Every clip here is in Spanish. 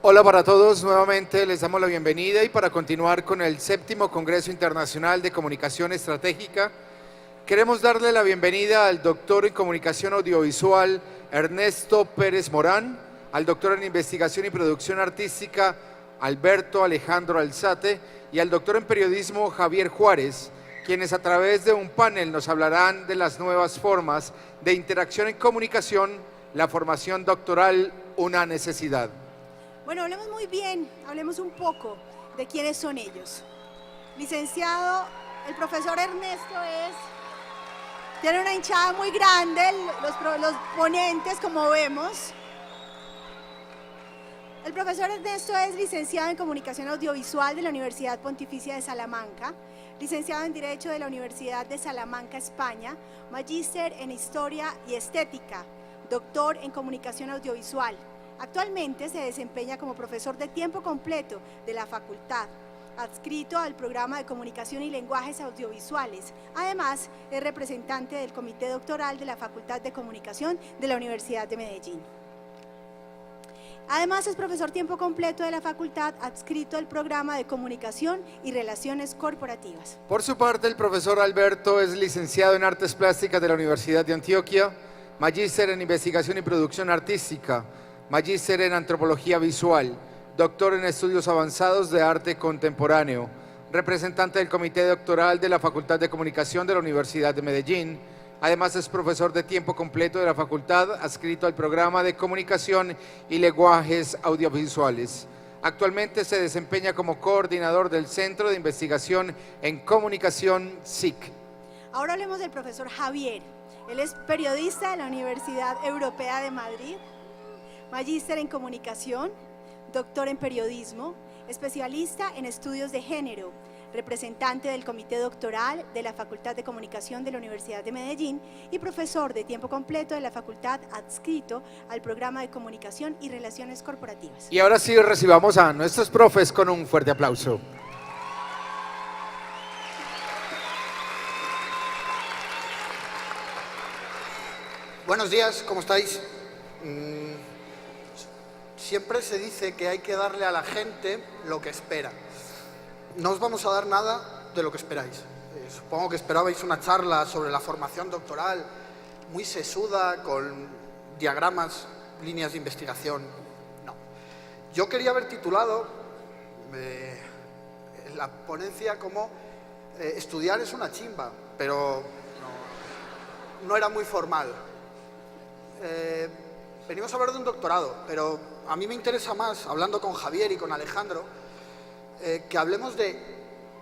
Hola para todos, nuevamente les damos la bienvenida y para continuar con el 7º Congreso Internacional de Comunicación Estratégica, queremos darle la bienvenida al doctor en Comunicación Audiovisual Ernesto Pérez Morán, al doctor en Investigación y Producción Artística Alberto Alejandro Alzate y al doctor en Periodismo Javier Juárez, quienes a través de un panel nos hablarán de las nuevas formas de interacción en comunicación, la formación doctoral, una necesidad. Bueno, hablemos un poco de quiénes son ellos. Licenciado, el profesor Ernesto tiene una hinchada muy grande, los ponentes, como vemos. El profesor Ernesto es licenciado en Comunicación Audiovisual de la Universidad Pontificia de Salamanca, licenciado en Derecho de la Universidad de Salamanca, España, magíster en Historia y Estética, doctor en Comunicación Audiovisual. Actualmente se desempeña como profesor de tiempo completo de la facultad, adscrito al programa de Comunicación y Lenguajes Audiovisuales. Además, es representante del Comité Doctoral de la Facultad de Comunicación de la Universidad de Medellín. Además, es profesor tiempo completo de la facultad, adscrito al programa de Comunicación y Relaciones Corporativas. Por su parte, el profesor Alberto es licenciado en Artes Plásticas de la Universidad de Antioquia, magíster en Investigación y Producción Artística, magíster en Antropología Visual, doctor en Estudios Avanzados de Arte Contemporáneo, representante del Comité Doctoral de la Facultad de Comunicación de la Universidad de Medellín. Además, es profesor de tiempo completo de la facultad, adscrito al programa de Comunicación y Lenguajes Audiovisuales. Actualmente se desempeña como coordinador del Centro de Investigación en Comunicación SIC. Ahora hablemos del profesor Javier. Él es periodista de la Universidad Europea de Madrid, magíster en Comunicación, doctor en Periodismo, especialista en Estudios de Género, representante del Comité Doctoral de la Facultad de Comunicación de la Universidad de Medellín y profesor de tiempo completo de la facultad, adscrito al programa de Comunicación y Relaciones Corporativas. Y ahora sí recibamos a nuestros profes con un fuerte aplauso. Buenos días, ¿cómo estáis? Siempre se dice que hay que darle a la gente lo que espera. No os vamos a dar nada de lo que esperáis. Supongo que esperabais una charla sobre la formación doctoral muy sesuda, con diagramas, líneas de investigación. No. Yo quería haber titulado la ponencia como estudiar es una chimba, pero no era muy formal. Venimos a hablar de un doctorado, pero a mí me interesa más, hablando con Javier y con Alejandro, que hablemos de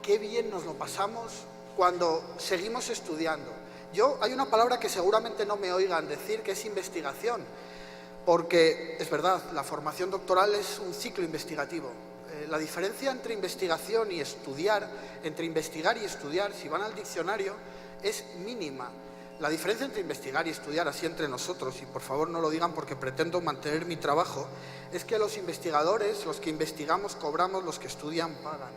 qué bien nos lo pasamos cuando seguimos estudiando. Hay una palabra que seguramente no me oigan decir, que es investigación, porque es verdad, la formación doctoral es un ciclo investigativo. La diferencia entre investigación y estudiar, entre investigar y estudiar, si van al diccionario, es mínima. La diferencia entre investigar y estudiar, así entre nosotros, y por favor no lo digan porque pretendo mantener mi trabajo, es que los investigadores, los que investigamos, cobramos, los que estudian, pagan.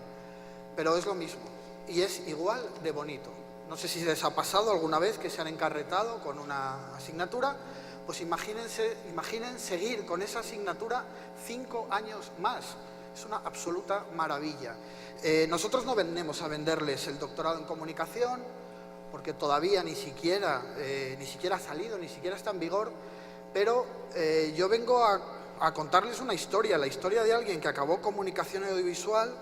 Pero es lo mismo, y es igual de bonito. No sé si les ha pasado alguna vez que se han encarretado con una asignatura, pues imaginen seguir con esa asignatura 5 años más. Es una absoluta maravilla. Nosotros no venimos a venderles el doctorado en comunicación, porque todavía ni siquiera ha salido, ni siquiera está en vigor, pero yo vengo a contarles una historia, la historia de alguien que acabó comunicación audiovisual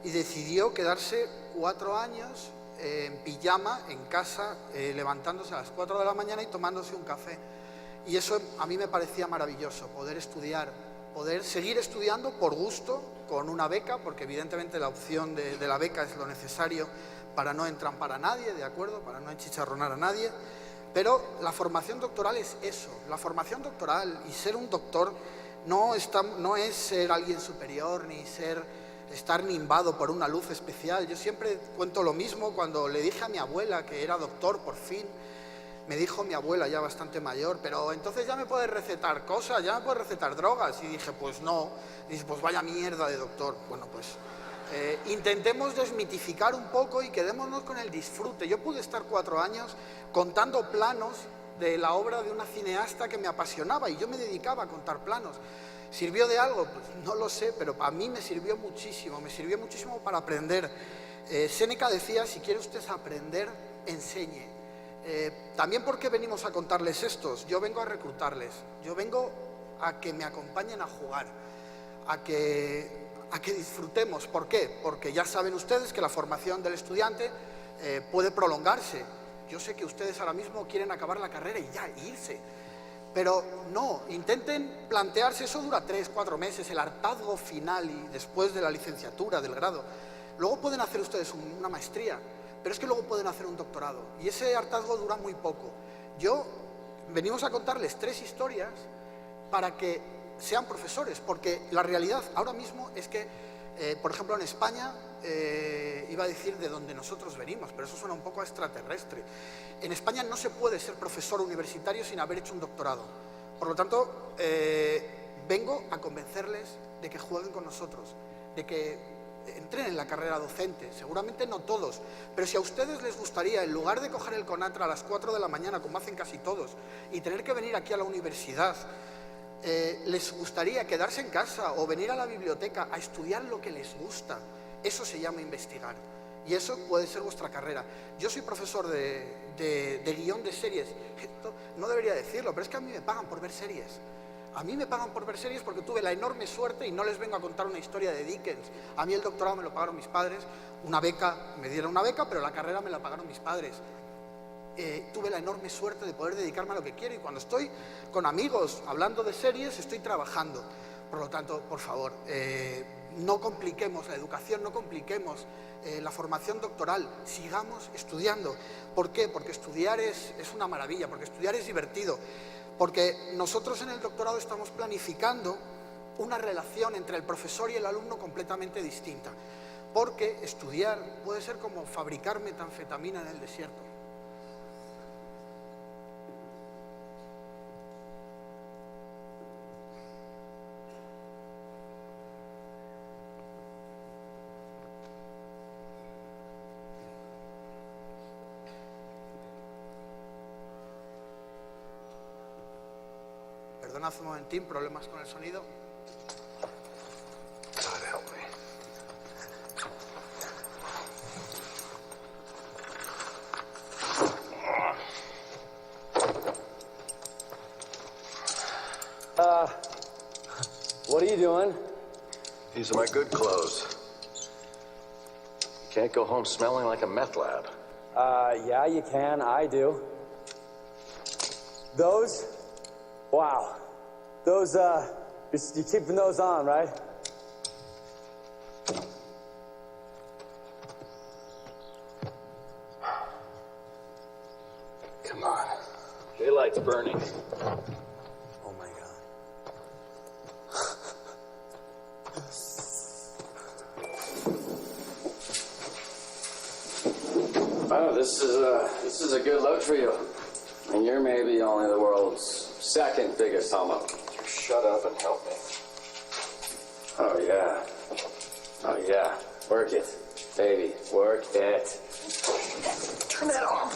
y decidió quedarse 4 años en pijama, en casa, levantándose a las 4 de la mañana y tomándose un café. Y eso a mí me parecía maravilloso, poder estudiar, poder seguir estudiando por gusto, con una beca, porque evidentemente la opción de la beca es lo necesario para no entrampar a nadie, ¿de acuerdo? Para no enchicharronar a nadie. Pero la formación doctoral es eso. La formación doctoral y ser un doctor no es ser alguien superior, ni estar nimbado por una luz especial. Yo siempre cuento lo mismo. Cuando le dije a mi abuela que era doctor, por fin, me dijo mi abuela, ya bastante mayor, pero entonces ya me puedes recetar cosas, ya me puedes recetar drogas. Y dije, pues no. Y dice, pues vaya mierda de doctor. Bueno, pues intentemos desmitificar un poco y quedémonos con el disfrute. Yo pude estar 4 años contando planos de la obra de una cineasta que me apasionaba y yo me dedicaba a contar planos. ¿Sirvió de algo? Pues no lo sé, pero a mí me sirvió muchísimo para aprender. Séneca decía, si quiere usted aprender, enseñe. También porque venimos a contarles estos, yo vengo a reclutarles, yo vengo a que me acompañen a jugar, a que disfrutemos. ¿Por qué? Porque ya saben ustedes que la formación del estudiante puede prolongarse. Yo sé que ustedes ahora mismo quieren acabar la carrera y ya, irse. Pero no, intenten plantearse, eso dura 3, 4 meses, el hartazgo final y después de la licenciatura, del grado. Luego pueden hacer ustedes una maestría, pero es que luego pueden hacer un doctorado. Y ese hartazgo dura muy poco. Venimos a contarles 3 historias para que sean profesores, porque la realidad ahora mismo es que, por ejemplo, en España, iba a decir de donde nosotros venimos, pero eso suena un poco extraterrestre. En España no se puede ser profesor universitario sin haber hecho un doctorado. Por lo tanto, vengo a convencerles de que jueguen con nosotros, de que entren en la carrera docente. Seguramente no todos, pero si a ustedes les gustaría, en lugar de coger el Conatra a las 4 de la mañana, como hacen casi todos, y tener que venir aquí a la universidad, les gustaría quedarse en casa o venir a la biblioteca a estudiar lo que les gusta, eso se llama investigar. Y eso puede ser vuestra carrera. Yo soy profesor de guión de series. Esto no debería decirlo, pero es que a mí me pagan por ver series. A mí me pagan por ver series porque tuve la enorme suerte, y no les vengo a contar una historia de Dickens. A mí el doctorado me lo pagaron mis padres, una beca, me dieron una beca, pero la carrera me la pagaron mis padres. Tuve la enorme suerte de poder dedicarme a lo que quiero, y cuando estoy con amigos hablando de series, estoy trabajando. Por lo tanto, por favor, no compliquemos la educación, no compliquemos la formación doctoral, sigamos estudiando. ¿Por qué? Porque estudiar es una maravilla, porque estudiar es divertido, porque nosotros en el doctorado estamos planificando una relación entre el profesor y el alumno completamente distinta, porque estudiar puede ser como fabricar metanfetamina en el desierto. Perdonad un momentín, problemas con el sonido. What are you doing? These are my good clothes. You can't go home smelling like a meth lab. Yeah, you can. I do. Those? Wow. Those, you're keeping those on, right? Come on. Daylight's burning. Oh my God. Oh, this is a good look for you. And you're maybe only the world's second biggest homo. Shut up and help me. Oh yeah. Oh yeah. Work it. Baby, work it. Turn that off.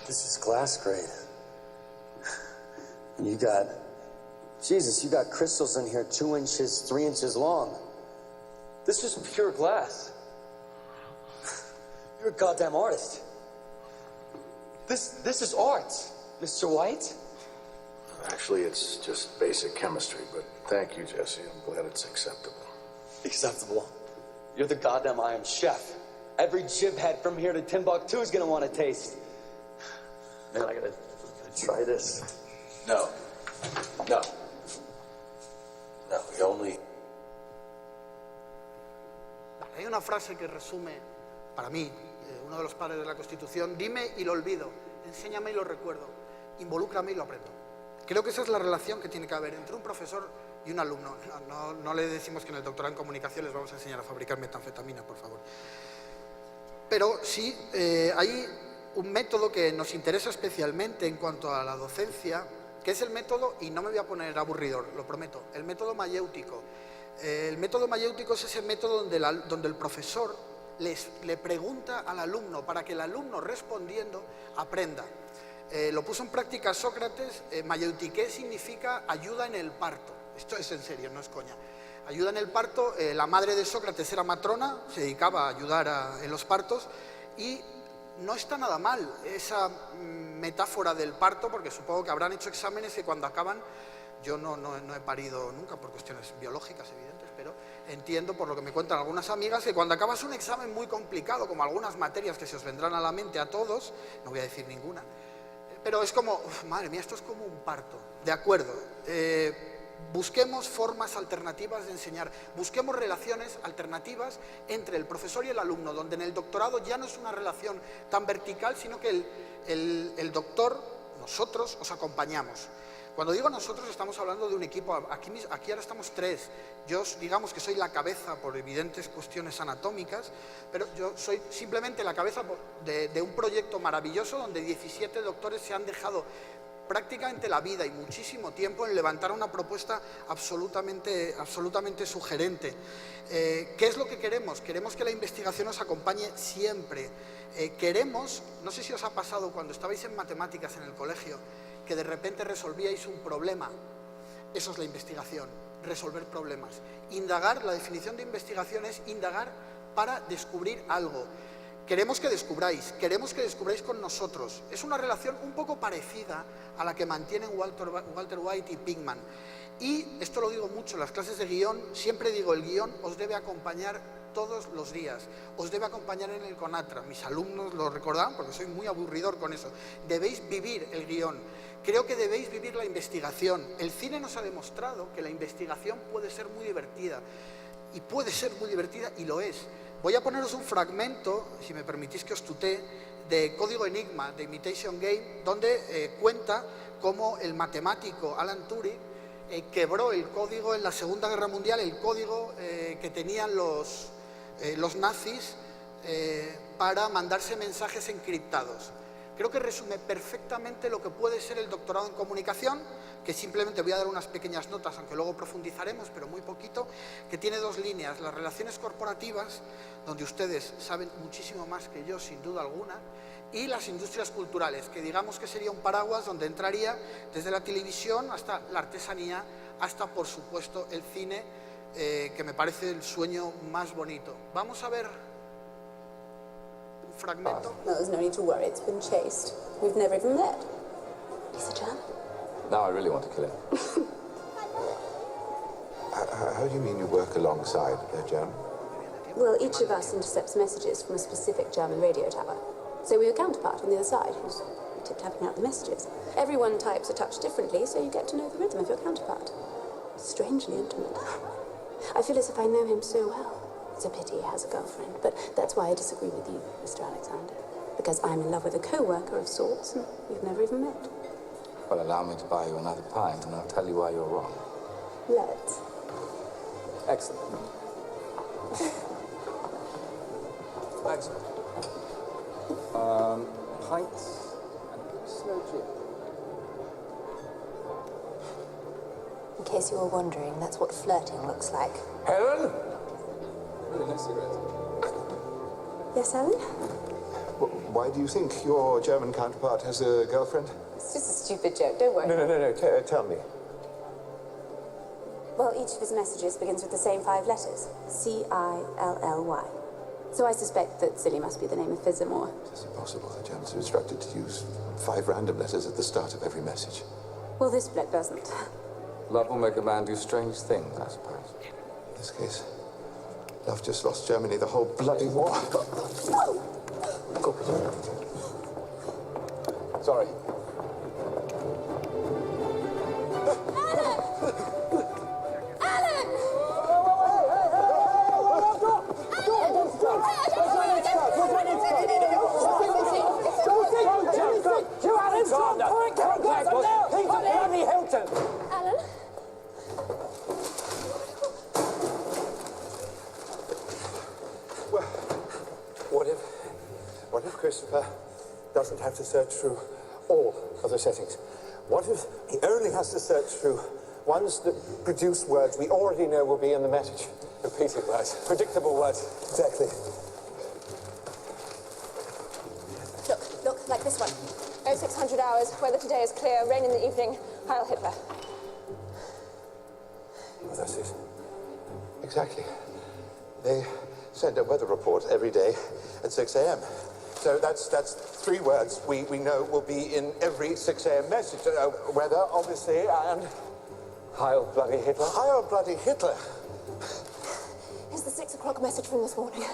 This is glass grade. And you got crystals in here 2 inches, 3 inches long. This is pure glass. You're a goddamn artist. This is art, Mr. White. Actually, it's just basic chemistry, but thank you, Jesse. I'm glad it's acceptable. Acceptable. You're the goddamn Iron Chef. Every jibhead from here to Timbuktu is gonna want to taste. Man, I gotta try this. No. No. No, we only... Hay una frase que resume, para mí, uno de los padres de la Constitución: dime y lo olvido, enséñame y lo recuerdo, involúcrame y lo aprendo. Creo que esa es la relación que tiene que haber entre un profesor y un alumno. No le decimos que en el doctorado en comunicación les vamos a enseñar a fabricar metanfetamina, por favor. Pero sí, hay un método que nos interesa especialmente en cuanto a la docencia, que es el método, y no me voy a poner aburridor, lo prometo, el método mayéutico. El método mayéutico es ese método donde el profesor le pregunta al alumno para que el alumno, respondiendo, aprenda. Lo puso en práctica Sócrates. Mayéutique significa ayuda en el parto. Esto es en serio, no es coña. Ayuda en el parto. La madre de Sócrates era matrona, se dedicaba a ayudar en los partos, y no está nada mal esa metáfora del parto, porque supongo que habrán hecho exámenes que cuando acaban... Yo no he parido nunca por cuestiones biológicas evidentes, pero entiendo por lo que me cuentan algunas amigas que cuando acabas un examen muy complicado, como algunas materias que se os vendrán a la mente a todos, no voy a decir ninguna, pero es como, madre mía, esto es como un parto. De acuerdo, busquemos formas alternativas de enseñar, busquemos relaciones alternativas entre el profesor y el alumno, donde en el doctorado ya no es una relación tan vertical, sino que el doctor, nosotros, os acompañamos. Cuando digo nosotros, estamos hablando de un equipo. Aquí ahora estamos 3. Yo digamos que soy la cabeza por evidentes cuestiones anatómicas, pero yo soy simplemente la cabeza de un proyecto maravilloso donde 17 doctores se han dejado prácticamente la vida y muchísimo tiempo en levantar una propuesta absolutamente sugerente. ¿Qué es lo que queremos? Queremos que la investigación nos acompañe siempre. Queremos, no sé si os ha pasado cuando estabais en matemáticas en el colegio, que de repente resolvíais un problema. Eso es la investigación, resolver problemas. Indagar, la definición de investigación es indagar para descubrir algo. Queremos que descubráis con nosotros. Es una relación un poco parecida a la que mantienen Walter White y Pinkman. Y esto lo digo mucho en las clases de guión, siempre digo, el guión os debe acompañar todos los días, os debe acompañar en el CONATRA. Mis alumnos lo recordaban porque soy muy aburridor con eso. Debéis vivir el guión. Creo que debéis vivir la investigación. El cine nos ha demostrado que la investigación puede ser muy divertida. Y puede ser muy divertida, y lo es. Voy a poneros un fragmento, si me permitís que os tutee, de Código Enigma, de Imitation Game, donde cuenta cómo el matemático Alan Turing quebró el código en la Segunda Guerra Mundial, el código que tenían los nazis para mandarse mensajes encriptados. Creo que resume perfectamente lo que puede ser el doctorado en comunicación, que simplemente voy a dar unas pequeñas notas, aunque luego profundizaremos, pero muy poquito, que tiene 2 líneas: las relaciones corporativas, donde ustedes saben muchísimo más que yo, sin duda alguna, y las industrias culturales, que digamos que sería un paraguas donde entraría desde la televisión hasta la artesanía, hasta, por supuesto, el cine, que me parece el sueño más bonito. Vamos a ver un fragmento. No, there's no need to worry. It's been chased. We've never even met. He's a German. Now I really want to kill him. How do you mean you work alongside a German? Well, each of us intercepts messages from a specific German radio tower. So we have a counterpart on the other side who's tip-tapping out the messages. Everyone types a touch differently, so you get to know the rhythm of your counterpart. Strangely intimate. I feel as if I know him so well. It's a pity he has a girlfriend, but that's why I disagree with you, Mr. Alexander. Because I'm in love with a co-worker of sorts, and we've never even met. Well, allow me to buy you another pint, and I'll tell you why you're wrong. Let's. Excellent. Excellent. Pints and a slow gin. In case you were wondering, that's what flirting looks like. Helen? Really nice cigarette. Yes, Helen? Why do you think your German counterpart has a girlfriend? It's just a stupid joke, don't worry. No. Tell me. Well, each of his messages begins with the same 5 letters. C-I-L-L-Y. So I suspect that Silly must be the name of Fizamore. It's impossible. The Germans are instructed to use 5 random letters at the start of every message. Well, this bloke doesn't. Love will make a man do strange things, I suppose. In this case, love just lost Germany the whole bloody war. Sorry. Alan? Well, what if Christopher doesn't have to search through all of the settings? What if he only has to search through ones that produce words we already know will be in the message? Repeated words, predictable words. Exactly. Look, like this one. 0600 hours, weather today is clear, rain in the evening, Heil Hitler. Well, that's it. Exactly. They send a weather report every day at 6 a.m. So that's 3 words we know will be in every 6 a.m. message. Weather, obviously, and... Heil bloody Hitler. Heil bloody Hitler. Here's the 6 o'clock message from this morning.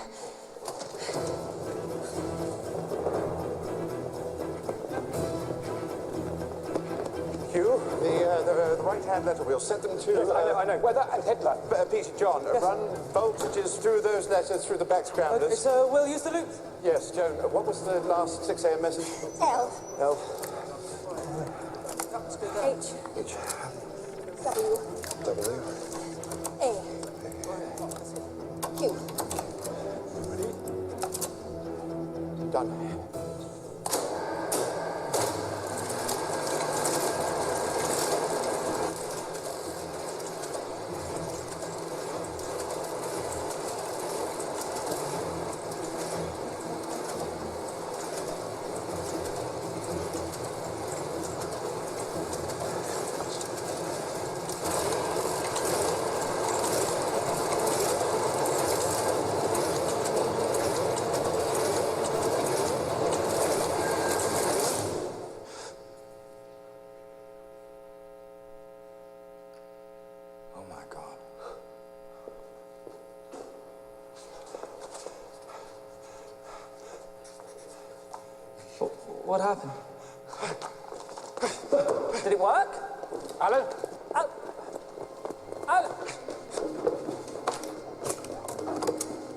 Hugh, the right-hand letter wheel, set them to... Yes, I know. Weather and Hitler. Peter, John, yes. Run voltages through those letters, through the back scramblers. We'll use the loop. Yes, Joan, what was the last 6 a.m. message? L. L. H. H. W. W. A. Q. Done. What happened? Did it work? Alan? Alan!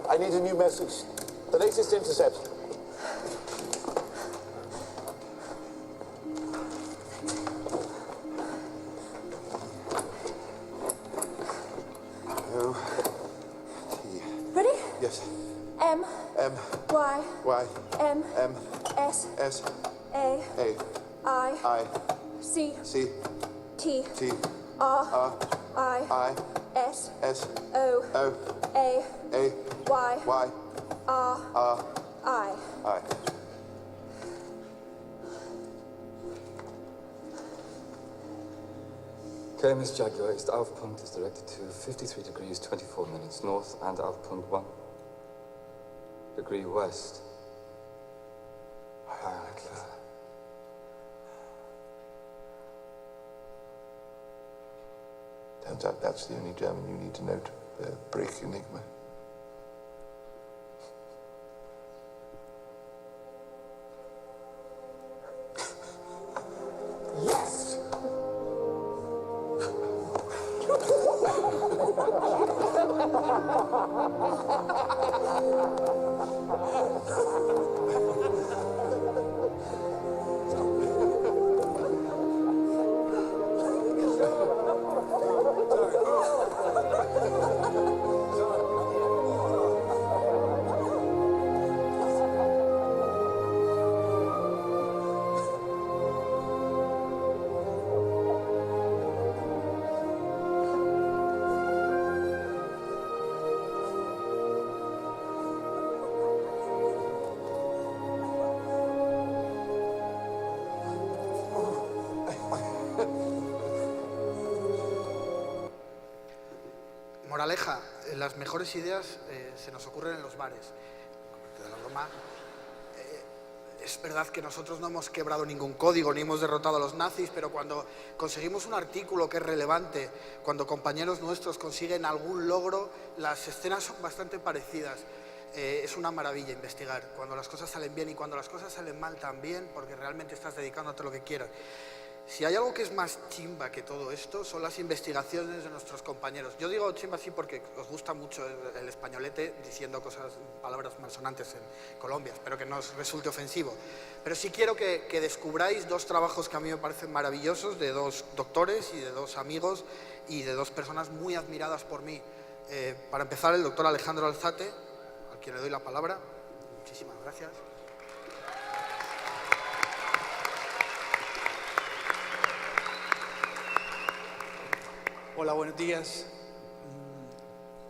I need a new message. The latest intercept. Ready? Yes. M. M. Y. Y. M. M. S. S. A. A. I. I. C. C. T. T. R. R. I. I. S. S. O. O. A. A. Y. Y. R. R. I. I. KMS Jaguar East Aufpunkt is directed to 53 degrees 24 minutes north and Aufpunkt 1 degree west. Heil Hitler. Turns out that's the only German you need to know to break Enigma. Yes! Moraleja, las mejores ideas se nos ocurren en los bares. forma. Es verdad que nosotros no hemos quebrado ningún código ni hemos derrotado a los nazis, pero cuando conseguimos un artículo que es relevante, cuando compañeros nuestros consiguen algún logro, las escenas son bastante parecidas. Es una maravilla investigar cuando las cosas salen bien y cuando las cosas salen mal también, porque realmente estás dedicándote a lo que quieras. Si hay algo que es más chimba que todo esto, son las investigaciones de nuestros compañeros. Yo digo chimba así porque os gusta mucho el españolete diciendo palabras malsonantes en Colombia. Espero que no os resulte ofensivo. Pero sí quiero que descubráis dos trabajos que a mí me parecen maravillosos, de dos doctores y de dos amigos y de dos personas muy admiradas por mí. Para empezar, el doctor Alejandro Alzate, al quien le doy la palabra. Muchísimas gracias. Hola, buenos días.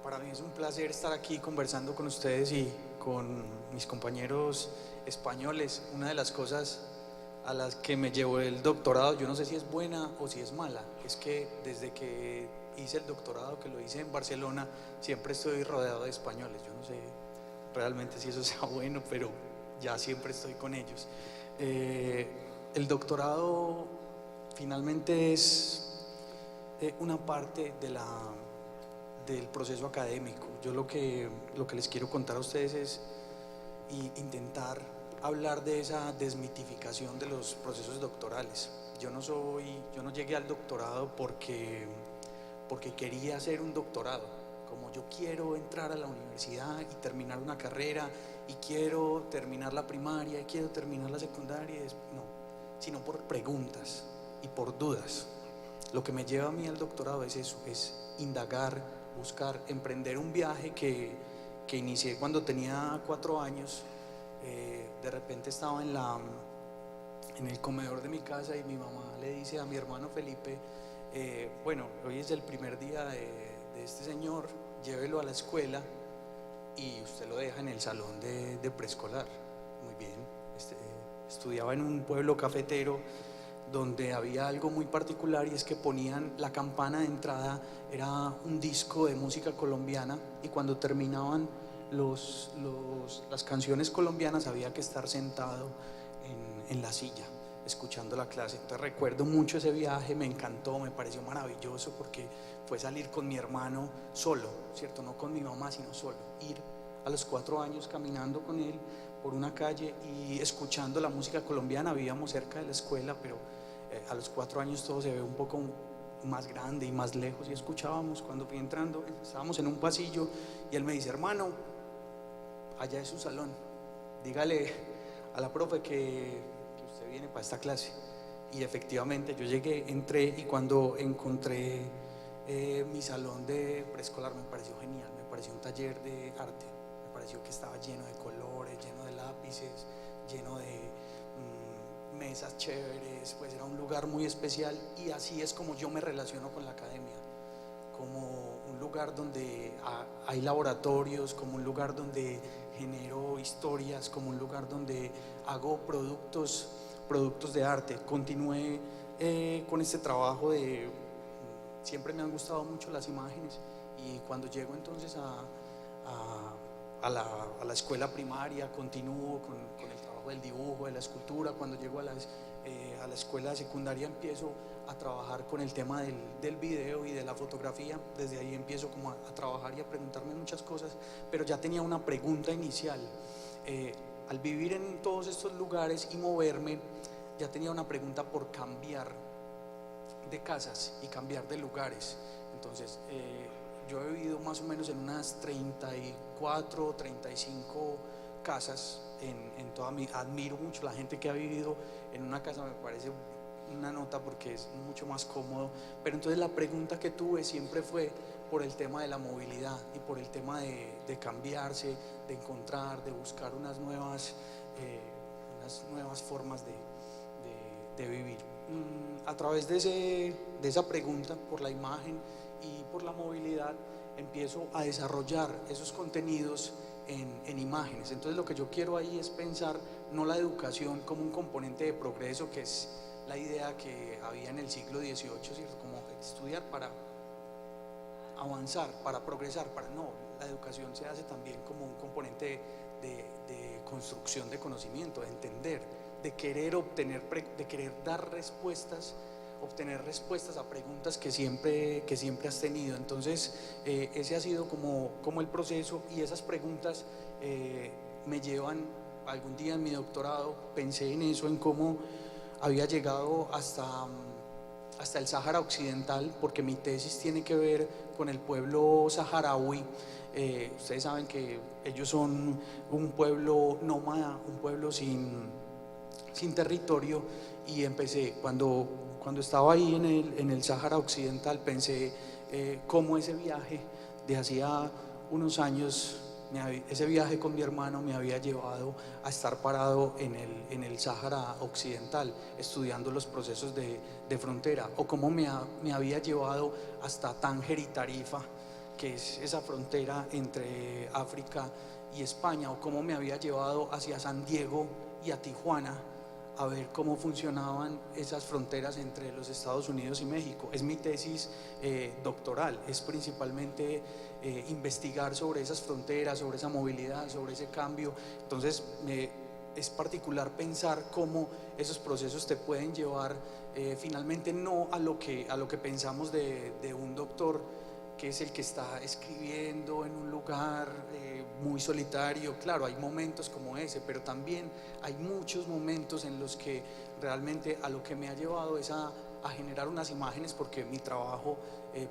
Para mí es un placer estar aquí conversando con ustedes y con mis compañeros españoles. Una de las cosas a las que me llevó el doctorado, yo no sé si es buena o si es mala, es que desde que hice el doctorado, que lo hice en Barcelona, siempre estoy rodeado de españoles. Yo no sé realmente si eso sea bueno, pero ya siempre estoy con ellos. El doctorado finalmente es una parte del proceso académico. Yo lo que les quiero contar a ustedes es intentar hablar de esa desmitificación de los procesos doctorales. Yo no llegué al doctorado porque quería hacer un doctorado. Como yo quiero entrar a la universidad y terminar una carrera y quiero terminar la primaria y quiero terminar la secundaria, no, sino por preguntas y por dudas. Lo que me lleva a mí al doctorado es eso, es indagar, buscar, emprender un viaje que inicié cuando tenía 4 años. De repente estaba en el comedor de mi casa y mi mamá le dice a mi hermano Felipe, bueno, hoy es el primer día de este señor, llévelo a la escuela y usted lo deja en el salón de preescolar. Muy bien, estudiaba en un pueblo cafetero donde había algo muy particular, y es que ponían la campana de entrada, era un disco de música colombiana, y cuando terminaban las canciones colombianas había que estar sentado en la silla escuchando la clase. Entonces recuerdo mucho ese viaje, me encantó, me pareció maravilloso porque fue salir con mi hermano solo, ¿cierto? No con mi mamá, sino solo, ir a los 4 años caminando con él por una calle y escuchando la música colombiana. Vivíamos cerca de la escuela, pero a los 4 años todo se ve un poco más grande y más lejos, y escuchábamos. Cuando fui entrando, estábamos en un pasillo y él me dice, hermano, allá es su salón, dígale a la profe que usted viene para esta clase. Y efectivamente yo llegué, entré, y cuando encontré mi salón de preescolar me pareció genial, me pareció un taller de arte, me pareció que estaba lleno de colores, lleno de lápices, lleno de mesas chéveres, pues era un lugar muy especial. Y así es como yo me relaciono con la academia, como un lugar donde hay laboratorios, como un lugar donde genero historias, como un lugar donde hago productos de arte. Continué con este trabajo siempre me han gustado mucho las imágenes, y cuando llego entonces a la escuela primaria continúo con el trabajo del dibujo, de la escultura. Cuando llego a la escuela secundaria empiezo a trabajar con el tema del video y de la fotografía. Desde ahí empiezo como a trabajar y a preguntarme muchas cosas, pero ya tenía una pregunta inicial. Al vivir en todos estos lugares y moverme, ya tenía una pregunta por cambiar de casas y cambiar de lugares. Entonces yo he vivido más o menos en unas 34, 35 casas en toda admiro mucho la gente que ha vivido en una casa, me parece una nota porque es mucho más cómodo. Pero entonces la pregunta que tuve siempre fue por el tema de la movilidad y por el tema de cambiarse, de encontrar, de buscar unas nuevas formas de vivir. A través de esa pregunta por la imagen y por la movilidad empiezo a desarrollar esos contenidos en imágenes. Entonces lo que yo quiero ahí es pensar no la educación como un componente de progreso, que es la idea que había en el siglo XVIII, ¿cierto? Como estudiar para avanzar, para progresar, no, la educación se hace también como un componente de construcción de conocimiento, de entender, de querer dar respuestas, obtener respuestas a preguntas que siempre has tenido. Entonces, ese ha sido como el proceso, y esas preguntas me llevan, algún día en mi doctorado pensé en eso, en cómo había llegado hasta el Sáhara Occidental, porque mi tesis tiene que ver con el pueblo saharaui. Ustedes saben que ellos son un pueblo nómada, un pueblo sin territorio, y empecé, cuando estaba ahí en el Sáhara Occidental, pensé cómo ese viaje de hacía unos años, ese viaje con mi hermano me había llevado a estar parado en el Sáhara Occidental, estudiando los procesos de frontera, o cómo me había llevado hasta Tánger y Tarifa, que es esa frontera entre África y España, o cómo me había llevado hacia San Diego y a Tijuana, a ver cómo funcionaban esas fronteras entre los Estados Unidos y México. Es mi tesis doctoral, es principalmente investigar sobre esas fronteras, sobre esa movilidad, sobre ese cambio. Entonces es particular pensar cómo esos procesos te pueden llevar finalmente no a lo que pensamos de un doctor, que es el que está escribiendo en un lugar muy solitario. Claro, hay momentos como ese, pero también hay muchos momentos en los que realmente a lo que me ha llevado es a generar unas imágenes, porque mi trabajo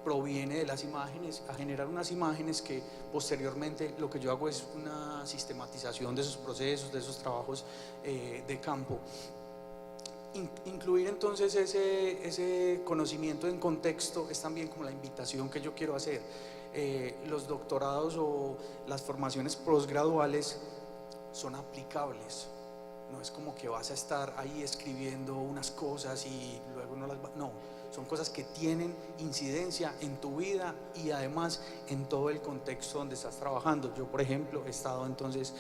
proviene de las imágenes, a generar unas imágenes que posteriormente lo que yo hago es una sistematización de esos procesos, de esos trabajos de campo. Incluir entonces ese conocimiento en contexto es también como la invitación que yo quiero hacer. Los doctorados o las formaciones postgraduales son aplicables, no es como que vas a estar ahí escribiendo unas cosas y luego no, son cosas que tienen incidencia en tu vida y además en todo el contexto donde estás trabajando. Yo, por ejemplo, he estado entonces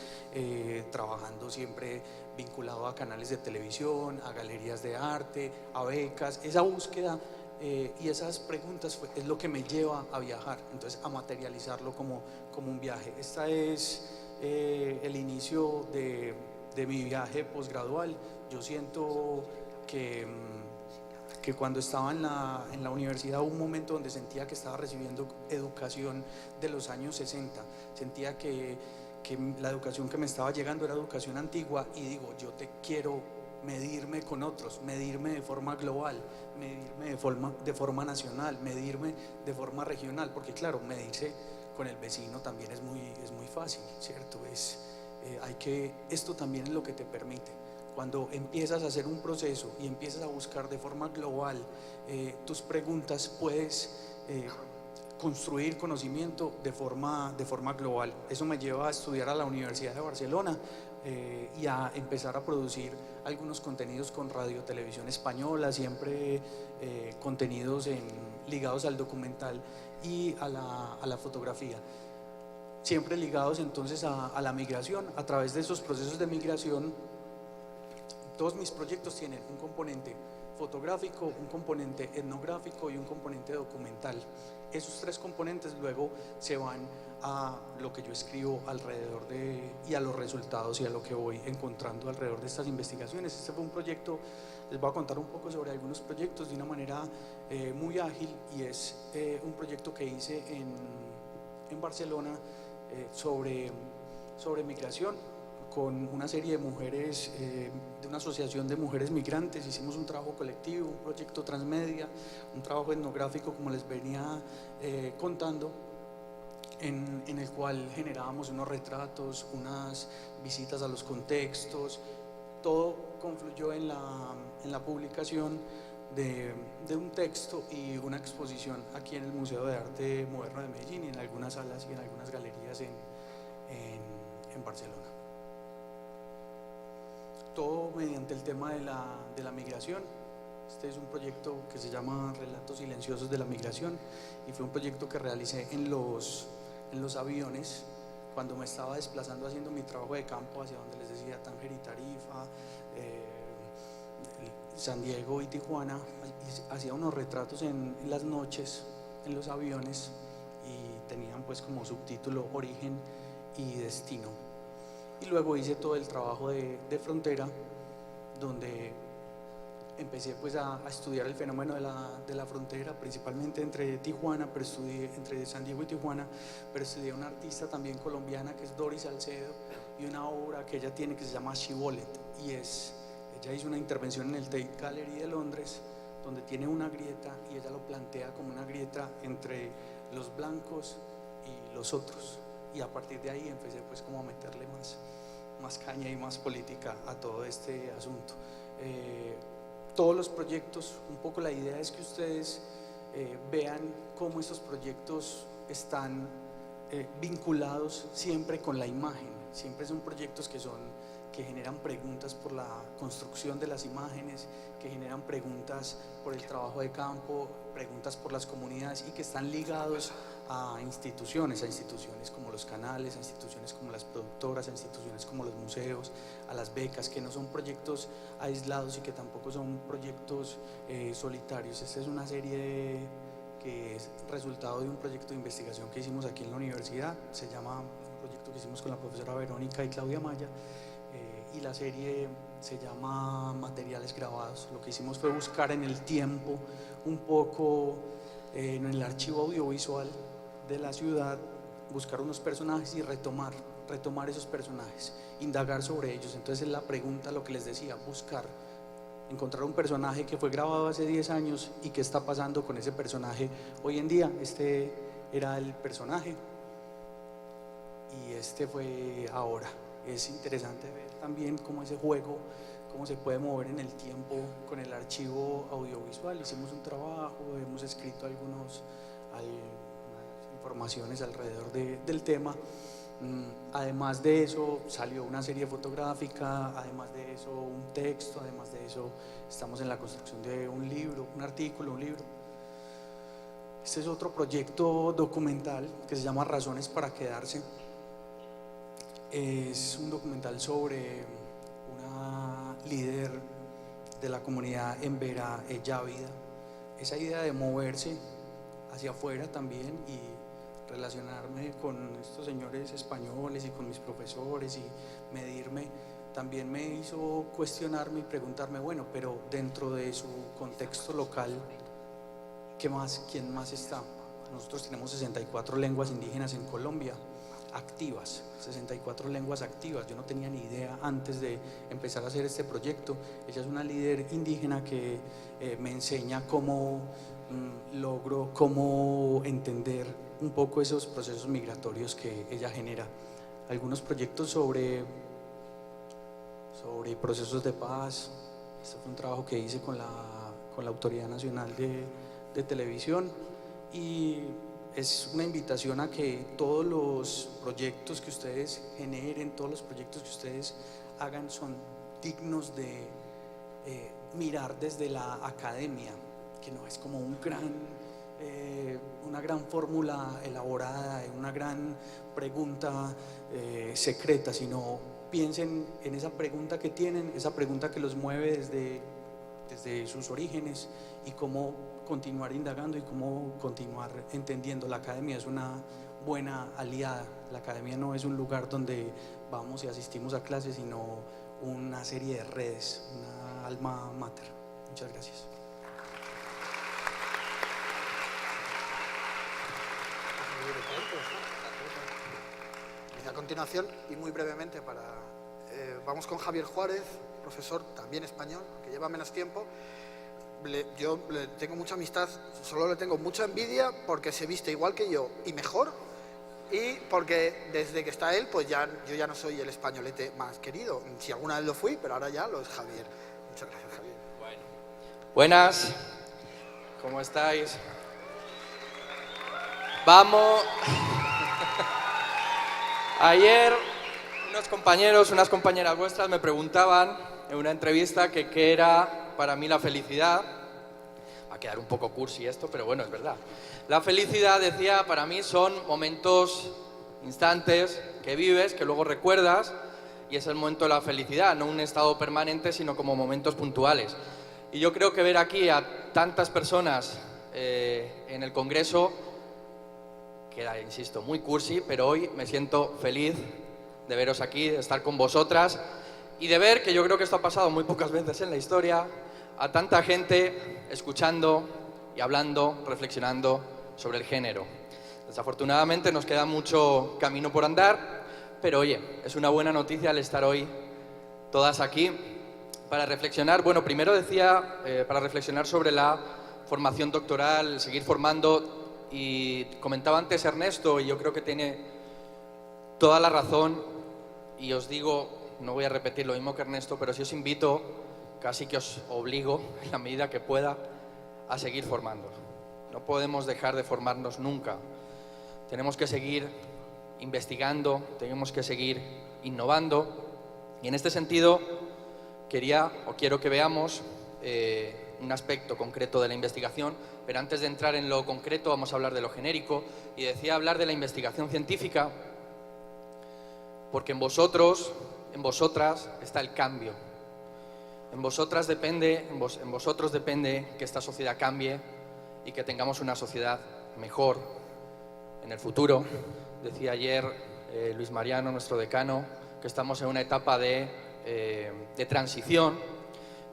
trabajando siempre vinculado a canales de televisión, a galerías de arte, a becas. Esa búsqueda y esas preguntas es lo que me lleva a viajar, entonces a materializarlo como un viaje. Esta es el inicio de mi viaje posgradual. Yo siento que cuando estaba en la universidad hubo un momento donde sentía que estaba recibiendo educación de los años 60, sentía que la educación que me estaba llegando era educación antigua, y digo, yo quiero medirme con otros, medirme de forma global, medirme de forma nacional, medirme de forma regional, porque claro, medirse con el vecino también es muy fácil, ¿cierto? Esto también es lo que te permite. Cuando empiezas a hacer un proceso y empiezas a buscar de forma global tus preguntas, puedes construir conocimiento de forma global. Eso me lleva a estudiar a la Universidad de Barcelona y a empezar a producir algunos contenidos con Radio Televisión Española, siempre contenidos ligados al documental y a la fotografía, siempre ligados entonces a la migración. A través de esos procesos de migración, todos mis proyectos tienen un componente fotográfico, un componente etnográfico y un componente documental. Esos tres componentes luego se van a lo que yo escribo alrededor y a los resultados y a lo que voy encontrando alrededor de estas investigaciones. Este fue un proyecto, les voy a contar un poco sobre algunos proyectos de una manera muy ágil, y es un proyecto que hice en Barcelona sobre migración, con una serie de mujeres de una asociación de mujeres migrantes. Hicimos un trabajo colectivo, un proyecto transmedia, un trabajo etnográfico, como les venía contando, en el cual generábamos unos retratos, unas visitas a los contextos. Todo confluyó en la publicación de un texto y una exposición aquí en el Museo de Arte Moderno de Medellín, y en algunas salas y en algunas galerías en Barcelona. Todo mediante el tema de la migración. Este es un proyecto que se llama Relatos Silenciosos de la Migración, y fue un proyecto que realicé en los aviones cuando me estaba desplazando haciendo mi trabajo de campo hacia donde les decía, Tánger y Tarifa, San Diego y Tijuana. Hacía unos retratos en las noches en los aviones, y tenían pues como subtítulo Origen y Destino. y luego hice todo el trabajo de frontera, donde empecé pues a estudiar el fenómeno de la frontera, principalmente entre Tijuana, pero entre San Diego y Tijuana, pero estudié una artista también colombiana que es Doris Salcedo, y una obra que ella tiene que se llama Shibboleth, y ella hizo una intervención en el Tate Gallery de Londres, donde tiene una grieta, y ella lo plantea como una grieta entre los blancos y los otros, y a partir de ahí empecé pues como a meterle más caña y más política a todo este asunto. Todos los proyectos, un poco la idea es que ustedes vean cómo estos proyectos están vinculados siempre con la imagen. Siempre son proyectos que generan preguntas por la construcción de las imágenes, que generan preguntas por el trabajo de campo, preguntas por las comunidades, y que están ligados a instituciones como los canales, a instituciones como las productoras, a instituciones como los museos, a las becas, que no son proyectos aislados y que tampoco son proyectos solitarios. Esta es una serie que es resultado de un proyecto de investigación que hicimos aquí en la universidad, se llama un proyecto que hicimos con la profesora Verónica y Claudia Maya, y la serie se llama Materiales Grabados. Lo que hicimos fue buscar en el tiempo un poco en el archivo audiovisual de la ciudad, buscar unos personajes y retomar esos personajes, indagar sobre ellos. Entonces la pregunta, lo que les decía, encontrar un personaje que fue grabado hace 10 años y qué está pasando con ese personaje hoy en día. Este era el personaje y este fue ahora. Es interesante ver también cómo ese juego, cómo se puede mover en el tiempo con el archivo audiovisual. Hicimos un trabajo, hemos escrito algunas informaciones alrededor del tema. Además de eso salió una serie fotográfica, además de eso un texto, además de eso estamos en la construcción de un libro, un artículo, un libro. Este es otro proyecto documental que se llama Razones para Quedarse. Es un documental sobre una líder de la comunidad Emberá Yávida. Esa idea de moverse hacia afuera también y relacionarme con estos señores españoles y con mis profesores y medirme, también me hizo cuestionarme y preguntarme, bueno, pero dentro de su contexto local, ¿quién más está? Nosotros tenemos 64 lenguas indígenas en Colombia, activas, 64 lenguas activas. Yo no tenía ni idea antes de empezar a hacer este proyecto. Ella es una líder indígena que me enseña cómo cómo entender un poco esos procesos migratorios que ella genera. Algunos proyectos sobre procesos de paz. Este fue un trabajo que hice con la Autoridad Nacional de Televisión, y es una invitación a que todos los proyectos que ustedes generen, todos los proyectos que ustedes hagan son dignos de mirar desde la academia, que no es como una gran fórmula elaborada, una gran pregunta secreta, sino piensen en esa pregunta que tienen, esa pregunta que los mueve desde sus orígenes, y cómo continuar indagando y cómo continuar entendiendo. La academia es una buena aliada. La academia no es un lugar donde vamos y asistimos a clases, sino una serie de redes, una alma mater. Muchas gracias. Y a continuación, y muy brevemente, vamos con Javier Juárez, profesor también español, que lleva menos tiempo. Yo le tengo mucha amistad, solo le tengo mucha envidia porque se viste igual que yo y mejor, y porque desde que está él, pues yo ya no soy el españolete más querido. Si alguna vez lo fui, pero ahora ya lo es Javier. Muchas gracias, Javier. Bueno. Buenas, ¿cómo estáis? Vamos. Ayer unos compañeros, unas compañeras vuestras me preguntaban en una entrevista que qué era para mí la felicidad. Va a quedar un poco cursi esto, pero bueno, es verdad. La felicidad, decía, para mí son momentos, instantes que vives, que luego recuerdas, y es el momento de la felicidad, no un estado permanente, sino como momentos puntuales. Y yo creo que ver aquí a tantas personas en el Congreso queda, insisto, muy cursi, pero hoy me siento feliz de veros aquí, de estar con vosotras y de ver, que yo creo que esto ha pasado muy pocas veces en la historia, a tanta gente escuchando y hablando, reflexionando sobre el género. Desafortunadamente nos queda mucho camino por andar, pero oye, es una buena noticia el estar hoy todas aquí para reflexionar. Bueno, primero decía, para reflexionar sobre la formación doctoral, seguir formando, y comentaba antes Ernesto, y yo creo que tiene toda la razón, y os digo, no voy a repetir lo mismo que Ernesto, pero sí os invito, casi que os obligo, en la medida que pueda, a seguir formando. No podemos dejar de formarnos nunca. Tenemos que seguir investigando, tenemos que seguir innovando, y en este sentido quiero que veamos un aspecto concreto de la investigación, pero antes de entrar en lo concreto vamos a hablar de lo genérico, y decía hablar de la investigación científica porque en vosotros, en vosotras está el cambio. En vosotros depende que esta sociedad cambie y que tengamos una sociedad mejor en el futuro. Decía ayer Luis Mariano, nuestro decano, que estamos en una etapa de transición.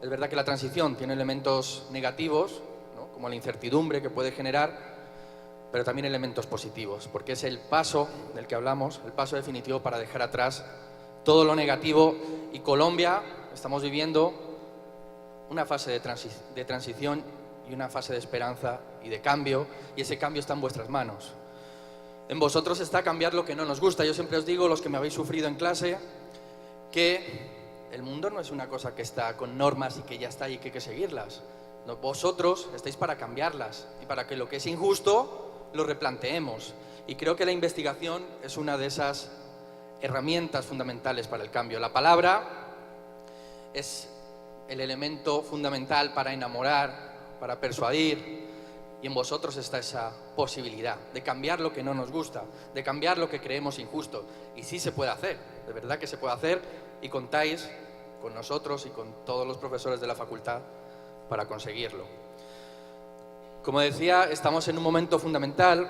Es verdad que la transición tiene elementos negativos, ¿no?, como la incertidumbre que puede generar, pero también elementos positivos, porque es el paso del que hablamos, el paso definitivo para dejar atrás todo lo negativo. Y Colombia, estamos viviendo una fase de transición y una fase de esperanza y de cambio, y ese cambio está en vuestras manos. En vosotros está cambiar lo que no nos gusta. Yo siempre os digo, los que me habéis sufrido en clase, que el mundo no es una cosa que está con normas y que ya está y que hay que seguirlas. No, vosotros estáis para cambiarlas y para que lo que es injusto lo replanteemos. Y creo que la investigación es una de esas herramientas fundamentales para el cambio. La palabra es el elemento fundamental para enamorar, para persuadir, y en vosotros está esa posibilidad de cambiar lo que no nos gusta, de cambiar lo que creemos injusto. Y sí se puede hacer, de verdad que se puede hacer, y contáis con nosotros y con todos los profesores de la facultad para conseguirlo. Como decía, estamos en un momento fundamental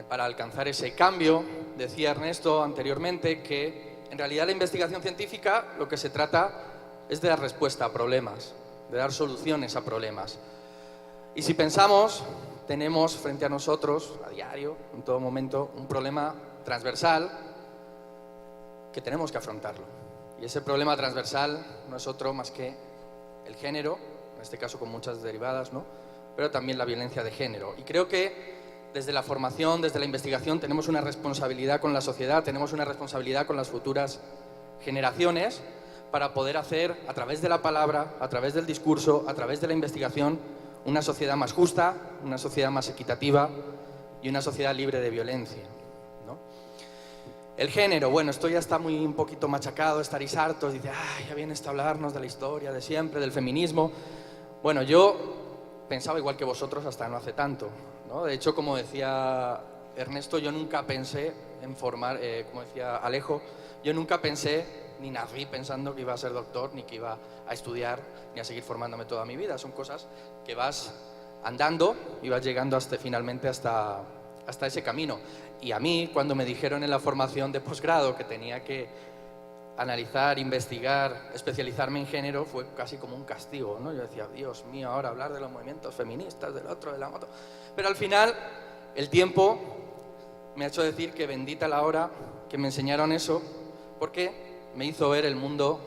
para alcanzar ese cambio. Decía Ernesto anteriormente que en realidad la investigación científica lo que se trata es de dar respuesta a problemas, de dar soluciones a problemas. Y si pensamos, tenemos frente a nosotros, a diario, en todo momento, un problema transversal que tenemos que afrontarlo. Y ese problema transversal no es otro más que el género, en este caso con muchas derivadas, ¿no?, pero también la violencia de género. Y creo que desde la formación, desde la investigación, tenemos una responsabilidad con la sociedad, tenemos una responsabilidad con las futuras generaciones para poder hacer, a través de la palabra, a través del discurso, a través de la investigación, una sociedad más justa, una sociedad más equitativa y una sociedad libre de violencia, ¿no? El género, bueno, esto ya está un poquito machacado, estaréis hartos, dice, ya viene esto a hablarnos de la historia de siempre, del feminismo. Bueno, yo pensaba igual que vosotros hasta no hace tanto, ¿no? De hecho, como decía Ernesto, yo nunca pensé en formar, como decía Alejo, yo nunca pensé, ni nací pensando que iba a ser doctor, ni que iba a estudiar, ni a seguir formándome toda mi vida. Son cosas que vas andando y vas llegando finalmente hasta ese camino. Y a mí, cuando me dijeron en la formación de posgrado que tenía que analizar, investigar, especializarme en género, fue casi como un castigo, ¿no? Yo decía, Dios mío, ahora hablar de los movimientos feministas, del otro, de la moto. Pero al final, el tiempo me ha hecho decir que bendita la hora que me enseñaron eso, porque me hizo ver el mundo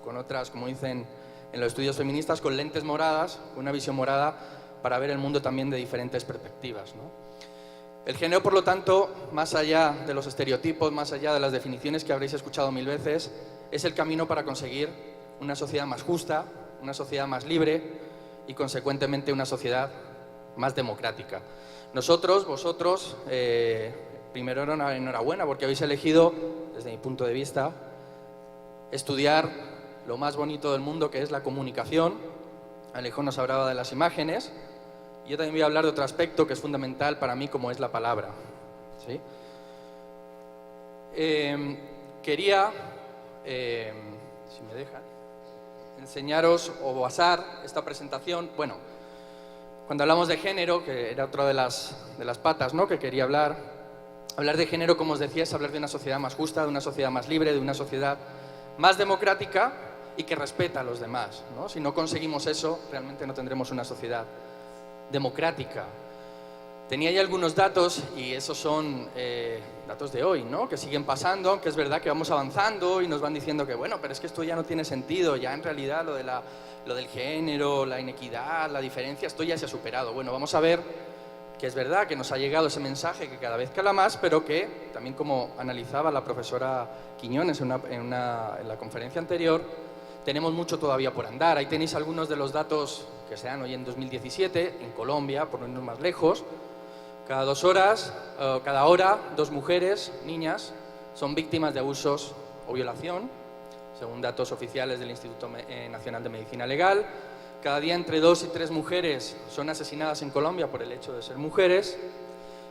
con otras, como dicen en los estudios feministas, con lentes moradas, con una visión morada, para ver el mundo también de diferentes perspectivas, ¿no? El género, por lo tanto, más allá de los estereotipos, más allá de las definiciones que habréis escuchado 1000 veces, es el camino para conseguir una sociedad más justa, una sociedad más libre y, consecuentemente, una sociedad más democrática. Nosotros, vosotros, primero enhorabuena porque habéis elegido, desde mi punto de vista, estudiar lo más bonito del mundo, que es la comunicación. Alejo nos hablaba de las imágenes. Yo también voy a hablar de otro aspecto que es fundamental para mí, como es la palabra, ¿sí? Quería, si me dejan, enseñaros o basar esta presentación. Bueno, cuando hablamos de género, que era otra de las patas, ¿no?, que quería hablar, Hablar de género, como os decía, es hablar de una sociedad más justa, de una sociedad más libre, de una sociedad más democrática y que respeta a los demás, ¿no? Si no conseguimos eso, realmente no tendremos una sociedad democrática. Tenía ya algunos datos, y esos son datos de hoy, ¿no? Que siguen pasando, aunque es verdad que vamos avanzando y nos van diciendo que, bueno, pero es que esto ya no tiene sentido, ya en realidad lo del género, la inequidad, la diferencia, esto ya se ha superado. Bueno, vamos a ver que es verdad que nos ha llegado ese mensaje que cada vez cala más, pero que, también como analizaba la profesora Quiñones en la conferencia anterior, tenemos mucho todavía por andar. Ahí tenéis algunos de los datos que se dan hoy en 2017, en Colombia, por no irnos más lejos. Cada 2 horas, cada hora, 2 mujeres, niñas, son víctimas de abusos o violación, según datos oficiales del Instituto Nacional de Medicina Legal. Cada día entre 2 y 3 mujeres son asesinadas en Colombia por el hecho de ser mujeres,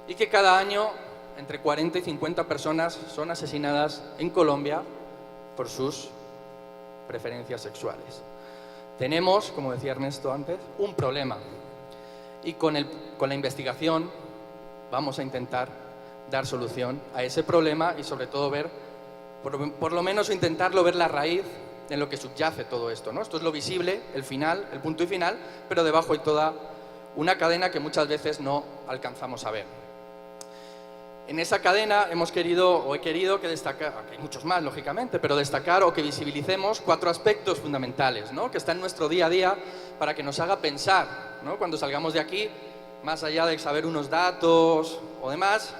y que cada año entre 40 y 50 personas son asesinadas en Colombia por sus preferencias sexuales. Tenemos, como decía Ernesto antes, un problema, y con la investigación vamos a intentar dar solución a ese problema y sobre todo ver, por lo menos intentarlo ver la raíz en lo que subyace todo esto, ¿no? Esto es lo visible, el final, el punto y final, pero debajo hay toda una cadena que muchas veces no alcanzamos a ver. En esa cadena he querido que destacar, hay muchos más lógicamente, pero destacar o que visibilicemos 4 aspectos fundamentales, ¿no? Que están en nuestro día a día para que nos haga pensar, ¿no? Cuando salgamos de aquí, más allá de saber unos datos o demás,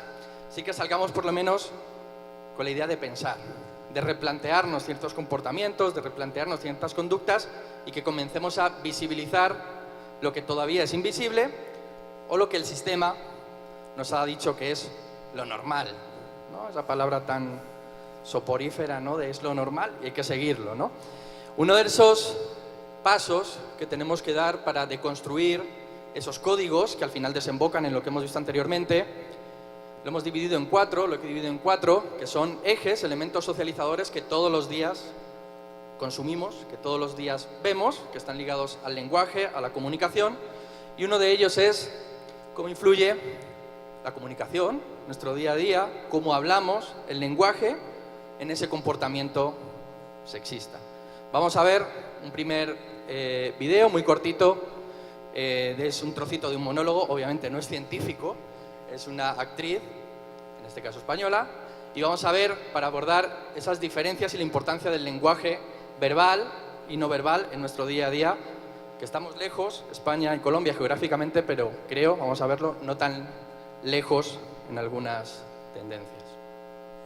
sí que salgamos por lo menos con la idea de pensar, de replantearnos ciertos comportamientos, de replantearnos ciertas conductas y que comencemos a visibilizar lo que todavía es invisible o lo que el sistema nos ha dicho que es lo normal, ¿no? Esa palabra tan soporífera, ¿no? De es lo normal y hay que seguirlo, ¿no? Uno de esos pasos que tenemos que dar para deconstruir esos códigos que al final desembocan en lo que hemos visto anteriormente, lo hemos dividido en 4, lo he dividido en 4, que son ejes, elementos socializadores que todos los días consumimos, que todos los días vemos, que están ligados al lenguaje, a la comunicación, y uno de ellos es cómo influye la comunicación, nuestro día a día, cómo hablamos, el lenguaje, en ese comportamiento sexista. Vamos a ver un primer video muy cortito, es un trocito de un monólogo, obviamente no es científico, es una actriz, en este caso española, y vamos a ver, para abordar esas diferencias y la importancia del lenguaje verbal y no verbal en nuestro día a día, que estamos lejos, España y Colombia geográficamente, pero creo, vamos a verlo, no tan lejos en algunas tendencias.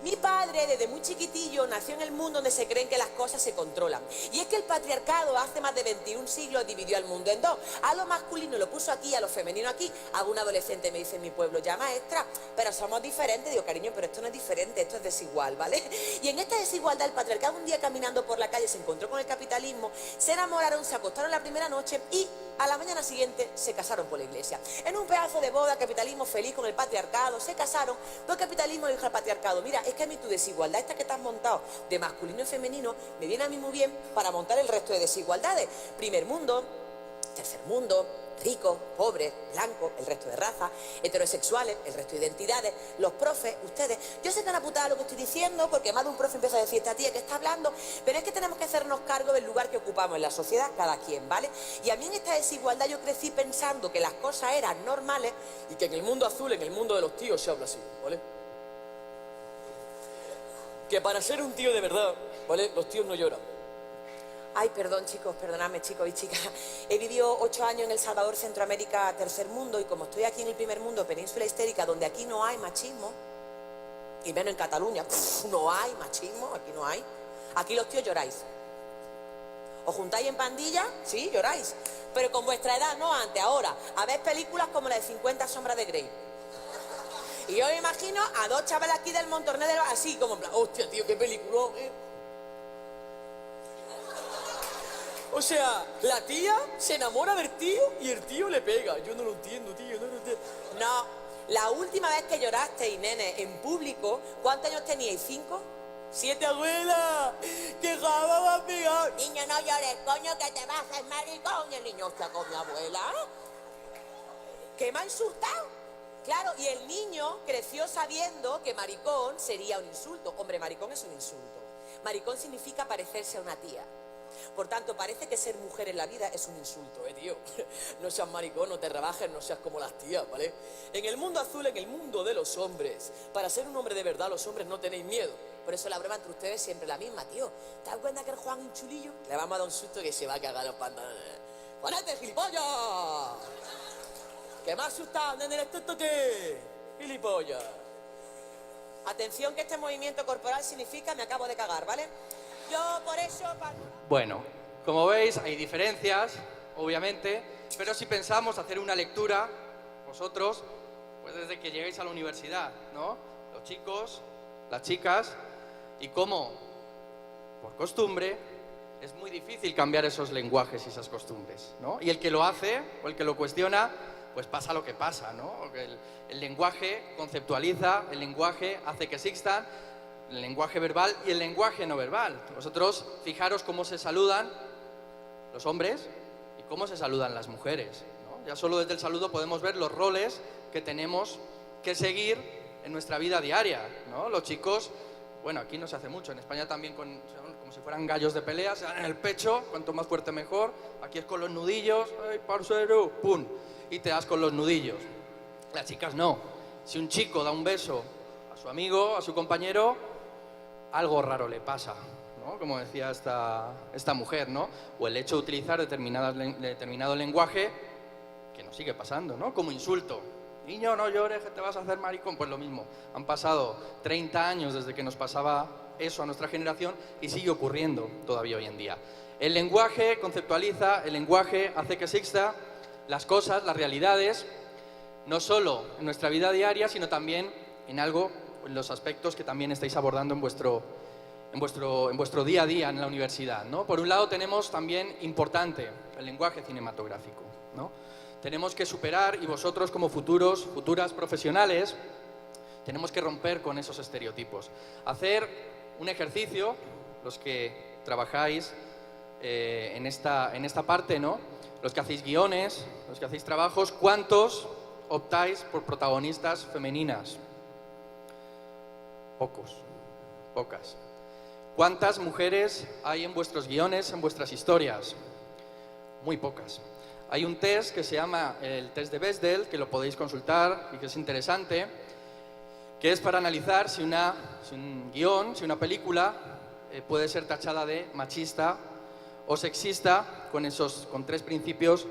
Mi padre, desde muy chiquitillo, nació en el mundo donde se creen que las cosas se controlan. Y es que el patriarcado hace más de 21 siglos dividió al mundo en 2. A lo masculino lo puso aquí, a lo femenino aquí. Algún adolescente me dice en mi pueblo, ya maestra, pero somos diferentes. Digo, cariño, pero esto no es diferente, esto es desigual, ¿vale? Y en esta desigualdad, el patriarcado un día caminando por la calle se encontró con el capitalismo, se enamoraron, se acostaron la primera noche y a la mañana siguiente se casaron por la iglesia. En un pedazo de boda, capitalismo feliz con el patriarcado, se casaron, pero el capitalismo dijo al patriarcado, mira, es que a mí tu desigualdad esta que te has montado de masculino y femenino me viene a mí muy bien para montar el resto de desigualdades. Primer mundo, tercer mundo, ricos, pobres, blancos, el resto de razas, heterosexuales, el resto de identidades, los profes, ustedes. Yo sé tan aputada lo que estoy diciendo porque más de un profe empieza a decir, esta tía que está hablando, pero es que tenemos que hacernos cargo del lugar que ocupamos en la sociedad, cada quien, ¿vale? Y a mí en esta desigualdad yo crecí pensando que las cosas eran normales y que en el mundo azul, en el mundo de los tíos, se habla así, ¿vale? Que para ser un tío de verdad, ¿vale? Los tíos no lloran. Ay, perdón, chicos, perdonadme, chicos y chicas. He vivido 8 años en El Salvador, Centroamérica, tercer mundo, y como estoy aquí en el primer mundo, península histérica, donde aquí no hay machismo, y menos en Cataluña, no hay machismo, aquí no hay. Aquí los tíos lloráis. ¿Os juntáis en pandilla? Sí, lloráis. Pero con vuestra edad, no antes, ahora. A ver películas como la de 50 sombras de Grey. Y yo me imagino a 2 chavales aquí del Montornero así, como en plan, hostia, tío, qué película, O sea, la tía se enamora del tío y el tío le pega. Yo no lo entiendo, tío, no lo entiendo. No, la última vez que llorasteis, nene, en público, ¿cuántos años teníais? ¿5? 7, abuela, que java va a pegar. Niño, no llores, coño, que te vas a hacer maricón. Y el niño, hostia, con mi abuela. ¿Qué me ha insultado? Claro, y el niño creció sabiendo que maricón sería un insulto. Hombre, maricón es un insulto. Maricón significa parecerse a una tía. Por tanto, parece que ser mujer en la vida es un insulto, tío. No seas maricón, no te rebajes, no seas como las tías, ¿vale? En el mundo azul, en el mundo de los hombres, para ser un hombre de verdad, los hombres no tenéis miedo. Por eso la broma entre ustedes siempre la misma, tío. ¿Te das cuenta que el Juan es un chulillo? Le vamos a dar un susto que se va a cagar los pantalones. ¡Juanete, gilipollas! ¿Qué me ha asustado, nene? ¿Esto qué? ¡Gilipollas! Atención, que este movimiento corporal significa me acabo de cagar, ¿vale? Yo por eso... Bueno, como veis, hay diferencias, obviamente, pero si pensamos hacer una lectura, vosotros, pues desde que llegáis a la universidad, ¿no? Los chicos, las chicas, y cómo, por costumbre, es muy difícil cambiar esos lenguajes y esas costumbres, ¿no? Y el que lo hace, o el que lo cuestiona, pues pasa lo que pasa, ¿no? El lenguaje conceptualiza, el lenguaje hace que existan, el lenguaje verbal y el lenguaje no verbal. Vosotros fijaros cómo se saludan los hombres y cómo se saludan las mujeres, ¿no? Ya solo desde el saludo podemos ver los roles que tenemos que seguir en nuestra vida diaria, ¿no? Los chicos, bueno, aquí no se hace mucho, en España también como si fueran gallos de pelea, se dan en el pecho, cuanto más fuerte mejor. Aquí es con los nudillos, ¡ay, parcero! ¡Pum! Y te das con los nudillos. Las chicas no. Si un chico da un beso a su amigo, a su compañero, algo raro le pasa, ¿no? Como decía esta mujer, ¿no? O el hecho de utilizar determinado lenguaje que nos sigue pasando, ¿no? Como insulto. Niño, no llores, que te vas a hacer maricón. Pues lo mismo. Han pasado 30 años desde que nos pasaba eso a nuestra generación y sigue ocurriendo todavía hoy en día. El lenguaje conceptualiza, el lenguaje hace que exista las cosas, las realidades, no solo en nuestra vida diaria, sino también en los aspectos que también estáis abordando en vuestro día a día en la universidad, ¿no? Por un lado tenemos también importante el lenguaje cinematográfico, ¿no? Tenemos que superar, y vosotros como futuras profesionales, tenemos que romper con esos estereotipos. Hacer un ejercicio, los que trabajáis en esta parte, ¿no? Los que hacéis guiones, los que hacéis trabajos, ¿cuántos optáis por protagonistas femeninas? Pocos, pocas. ¿Cuántas mujeres hay en vuestros guiones, en vuestras historias? Muy pocas. Hay un test que se llama el test de Bechdel, que lo podéis consultar y que es interesante, que es para analizar si un guión, si una película puede ser tachada de machista o sexista con 3 principios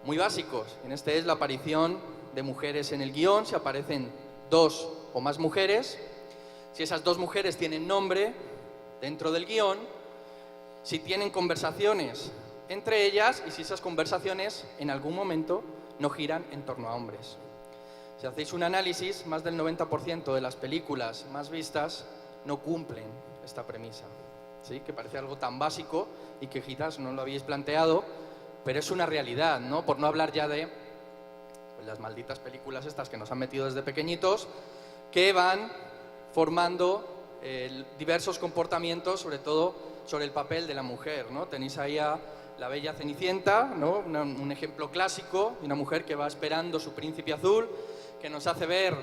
muy básicos. En este es la aparición de mujeres en el guión, si aparecen 2 o más mujeres, si esas 2 mujeres tienen nombre dentro del guión, si tienen conversaciones entre ellas y si esas conversaciones en algún momento no giran en torno a hombres. Si hacéis un análisis, más del 90% de las películas más vistas no cumplen esta premisa, ¿sí? Que parece algo tan básico y que quizás no lo habéis planteado, pero es una realidad, ¿no? Por no hablar ya de las malditas películas estas que nos han metido desde pequeñitos, que van formando diversos comportamientos, sobre todo sobre el papel de la mujer, ¿no? Tenéis ahí a la bella Cenicienta, ¿no? Un ejemplo clásico de una mujer que va esperando su príncipe azul, que nos hace ver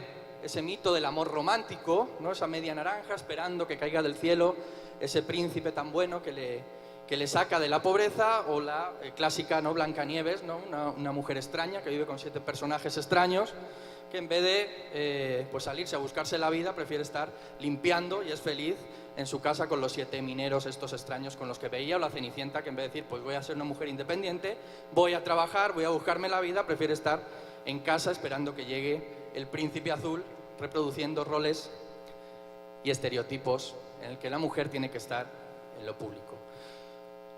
ese mito del amor romántico, ¿no? Esa media naranja esperando que caiga del cielo ese príncipe tan bueno que le saca de la pobreza, o la clásica, ¿no? Blancanieves, ¿no? Una mujer extraña que vive con 7 personajes extraños, que en vez de pues salirse a buscarse la vida, prefiere estar limpiando y es feliz en su casa con los 7 mineros estos extraños con los que veía, o la Cenicienta, que en vez de decir, pues voy a ser una mujer independiente, voy a trabajar, voy a buscarme la vida, prefiere estar en casa esperando que llegue el príncipe azul, reproduciendo roles y estereotipos en el que la mujer tiene que estar en lo público.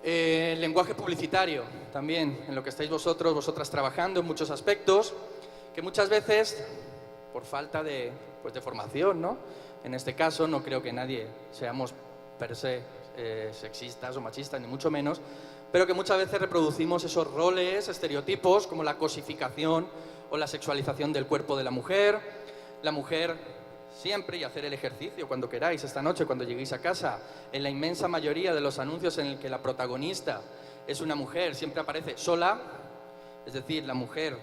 El lenguaje publicitario, también, en lo que estáis vosotras trabajando en muchos aspectos, que muchas veces, por falta de formación, ¿no? En este caso, no creo que nadie seamos per se sexistas o machistas, ni mucho menos, pero que muchas veces reproducimos esos roles, estereotipos, como la cosificación o la sexualización del cuerpo de la mujer siempre, y hacer el ejercicio cuando queráis, esta noche, cuando lleguéis a casa, en la inmensa mayoría de los anuncios en el que la protagonista es una mujer, siempre aparece sola, es decir, la mujer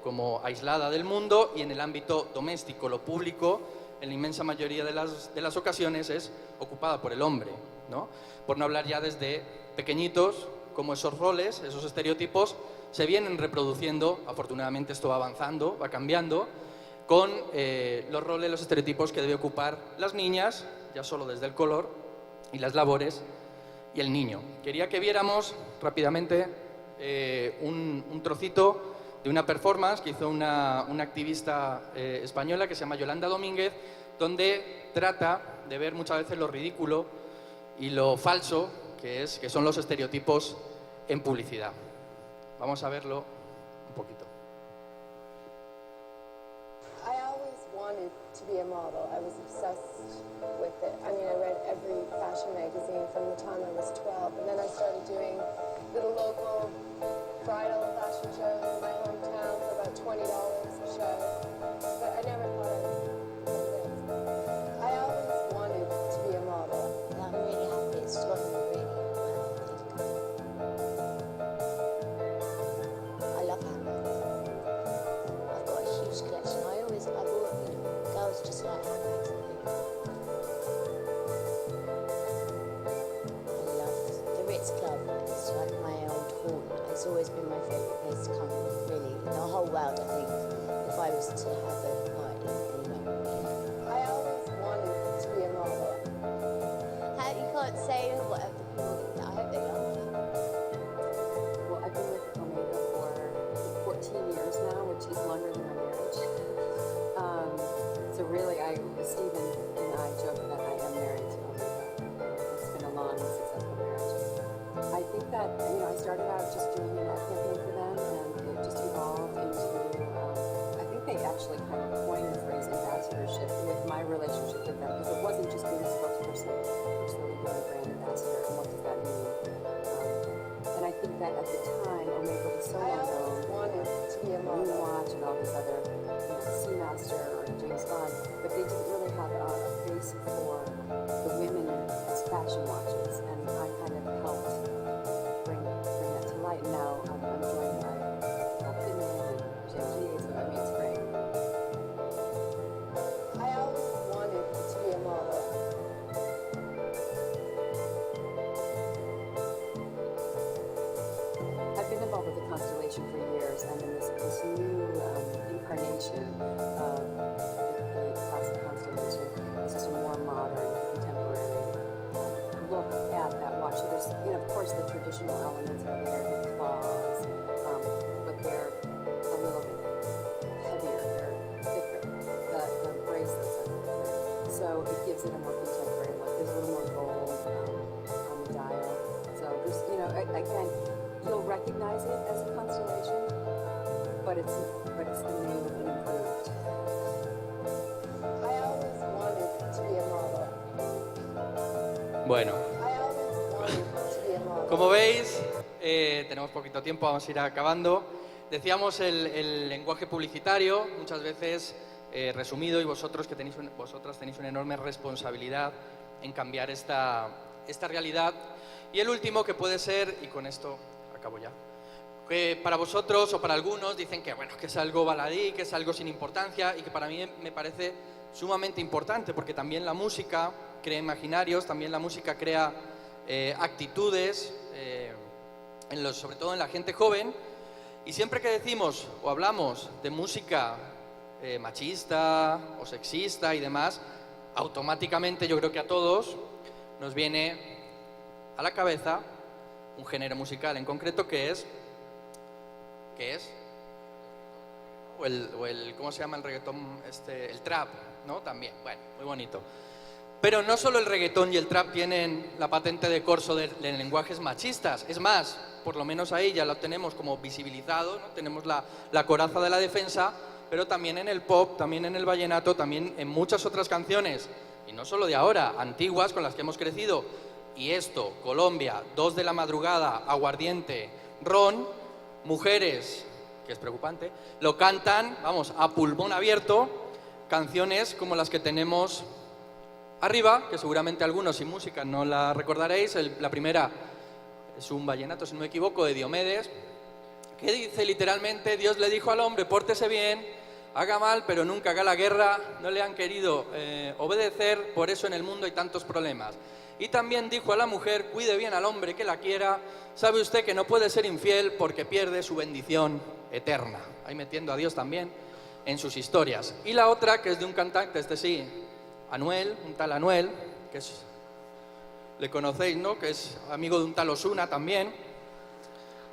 como aislada del mundo, y en el ámbito doméstico, lo público, en la inmensa mayoría de las ocasiones, es ocupada por el hombre, ¿no? Por no hablar ya desde pequeñitos, como esos roles, esos estereotipos, se vienen reproduciendo. Afortunadamente esto va avanzando, va cambiando, con los roles, los estereotipos que debe ocupar las niñas, ya solo desde el color, y las labores, y el niño. Quería que viéramos rápidamente un trocito de una performance que hizo una activista española que se llama Yolanda Domínguez, donde trata de ver muchas veces lo ridículo y lo falso que son los estereotipos en publicidad. Vamos a verlo un poquito. I always wanted to be a model. I was obsessed with it. I mean, I read every fashion magazine from the time I was 12, and then I started doing little local bridal fashion shows in my hometown for about $20 a show. But I never thought I would do this. I always wanted to be a model. And I'm really happy it's one of the really I love handbags. I've got a huge collection. I've always, girls just like handbags. I love the Ritz Club. It's like my old haunt. It's always been my favourite place to come, really, in the whole world, I think, if I was to have a party anywhere. I always wanted to be a model. You can't say whatever people think. I hope they love it. Well, I've been with Omega for 14 years now, which is longer than my marriage. So really, Stephen and I joke that I am married to Omega. It's been a long and successful marriage. I think that, I started out just doing an ad campaign for them, and it just evolved into, I think they actually kind of coined the phrase ambassadorship with my relationship with them, because it wasn't just being a spokesperson, personally being a brand ambassador, and what does that mean? And I think that at the time, Omega was so well known. Wanted to be a model. Watch and all these other, Seamaster or James Bond, but they didn't really have a face for the women as fashion watchers, and I kind of helped bring that to light. And now I'm joined by Paul Kidman and Jen G, so I mean, it's great. I always wanted to be a model. I've been involved with the Constellation for years, and in this new incarnation of the classic Constellation, this is a more modern, contemporary look at that watch. So there's, of course, the traditional elements are there, the claws, but they're a little bit heavier, they're thicker, the bracelets are thicker. So it gives it a more contemporary look. There's a little more gold on the dial. So there's, again, you'll recognize it as a Constellation, but it's the name of an improved. I always wanted to be a model. Bueno, I always wanted to be a model. como veis, tenemos poquito tiempo, vamos a ir acabando. Decíamos el lenguaje publicitario, muchas veces resumido, y vosotras tenéis una enorme responsabilidad en cambiar esta realidad. Y el último, que puede ser, y con esto acabo ya, que para vosotros o para algunos dicen que, que es algo baladí, que es algo sin importancia, y que para mí me parece sumamente importante, porque también la música crea imaginarios, también la música crea actitudes, sobre todo en la gente joven. Y siempre que decimos o hablamos de música machista o sexista y demás, automáticamente yo creo que a todos nos viene a la cabeza un género musical en concreto que es ¿cómo se llama el reggaetón? El trap, ¿no? También, bueno, muy bonito. Pero no solo el reggaetón y el trap tienen la patente de corso de lenguajes machistas, es más, por lo menos ahí ya lo tenemos como visibilizado, ¿no? Tenemos la coraza de la defensa, pero también en el pop, también en el vallenato, también en muchas otras canciones, y no solo de ahora, antiguas con las que hemos crecido. Y esto, Colombia, 2 de la madrugada, Aguardiente, Ron, mujeres, que es preocupante, lo cantan, vamos, a pulmón abierto, canciones como las que tenemos arriba, que seguramente algunos sin música no la recordaréis. La primera es un vallenato, si no me equivoco, de Diomedes, que dice literalmente: Dios le dijo al hombre, pórtese bien, haga mal, pero nunca haga la guerra. No le han querido obedecer, por eso en el mundo hay tantos problemas. Y también dijo a la mujer: cuide bien al hombre que la quiera. Sabe usted que no puede ser infiel porque pierde su bendición eterna. Ahí metiendo a Dios también en sus historias. Y la otra, que es de un cantante, este sí, Anuel, un tal Anuel, que es, le conocéis, ¿no? Que es amigo de un tal Ozuna también,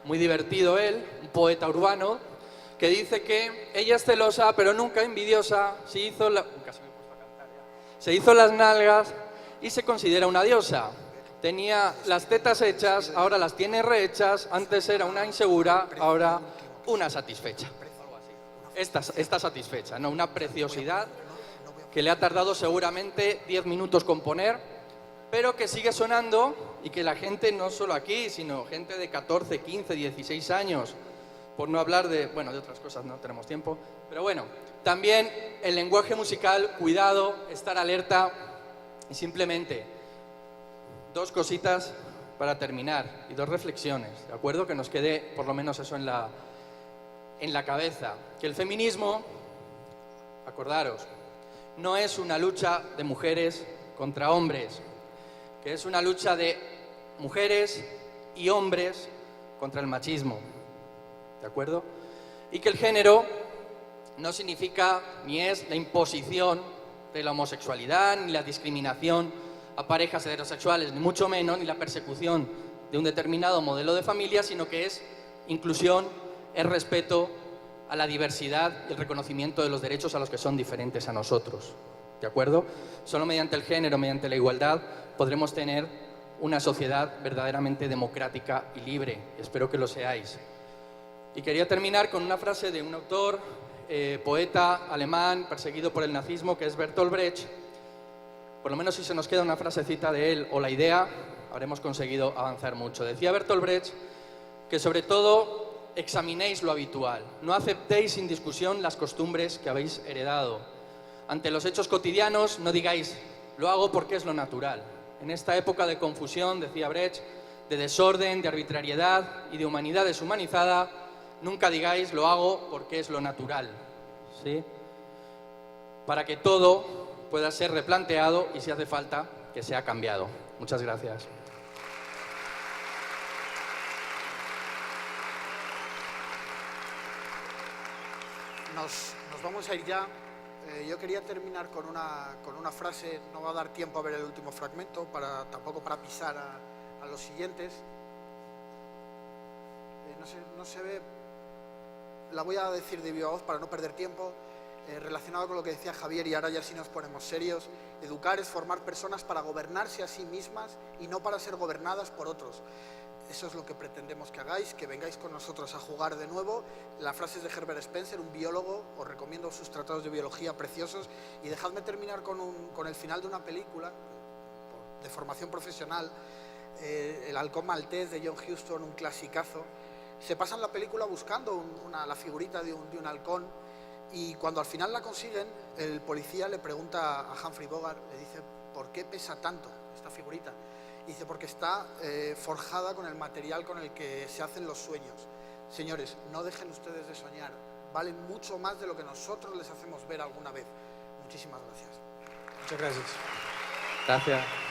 muy divertido él, un poeta urbano, que dice que ella es celosa pero nunca envidiosa, se hizo las nalgas y se considera una diosa. Tenía las tetas hechas, ahora las tiene rehechas, antes era una insegura, ahora una satisfecha. Está satisfecha, ¿no? Una preciosidad que le ha tardado seguramente 10 minutos componer, pero que sigue sonando y que la gente, no solo aquí, sino gente de 14, 15, 16 años, por no hablar de, bueno, de otras cosas, no tenemos tiempo, pero bueno, también el lenguaje musical, cuidado, estar alerta. Y simplemente 2 cositas para terminar y 2 reflexiones, ¿de acuerdo? Que nos quede por lo menos eso en la cabeza. Que el feminismo, acordaros, no es una lucha de mujeres contra hombres, que es una lucha de mujeres y hombres contra el machismo, ¿de acuerdo? Y que el género no significa ni es la imposición de la homosexualidad, ni la discriminación a parejas heterosexuales, ni mucho menos, ni la persecución de un determinado modelo de familia, sino que es inclusión, es respeto a la diversidad y el reconocimiento de los derechos a los que son diferentes a nosotros, ¿de acuerdo? Solo mediante el género, mediante la igualdad, podremos tener una sociedad verdaderamente democrática y libre. Espero que lo seáis. Y quería terminar con una frase de un autor, poeta alemán perseguido por el nazismo, que es Bertolt Brecht. Por lo menos si se nos queda una frasecita de él o la idea, habremos conseguido avanzar mucho. Decía Bertolt Brecht que sobre todo examinéis lo habitual, no aceptéis sin discusión las costumbres que habéis heredado. Ante los hechos cotidianos no digáis, lo hago porque es lo natural. En esta época de confusión, decía Brecht, de desorden, de arbitrariedad y de humanidad deshumanizada, nunca digáis, lo hago porque es lo natural, ¿sí? Para que todo pueda ser replanteado y, si hace falta, que sea cambiado. Muchas gracias. Nos vamos a ir ya. Yo quería terminar con una frase. No va a dar tiempo a ver el último fragmento, tampoco para pisar a los siguientes. No se ve. La voy a decir de viva voz para no perder tiempo, relacionado con lo que decía Javier, y ahora ya sí nos ponemos serios. Educar es formar personas para gobernarse a sí mismas y no para ser gobernadas por otros. Eso es lo que pretendemos que hagáis, que vengáis con nosotros a jugar de nuevo. La frase es de Herbert Spencer, un biólogo. Os recomiendo sus tratados de biología preciosos. Y dejadme terminar con el final de una película de formación profesional, El halcón maltés, de John Huston, un clasicazo. Se pasan la película buscando la figurita de un halcón, y cuando al final la consiguen, el policía le pregunta a Humphrey Bogart, le dice, ¿por qué pesa tanto esta figurita? Y dice, porque está forjada con el material con el que se hacen los sueños. Señores, no dejen ustedes de soñar, valen mucho más de lo que nosotros les hacemos ver alguna vez. Muchísimas gracias. Muchas gracias. Gracias.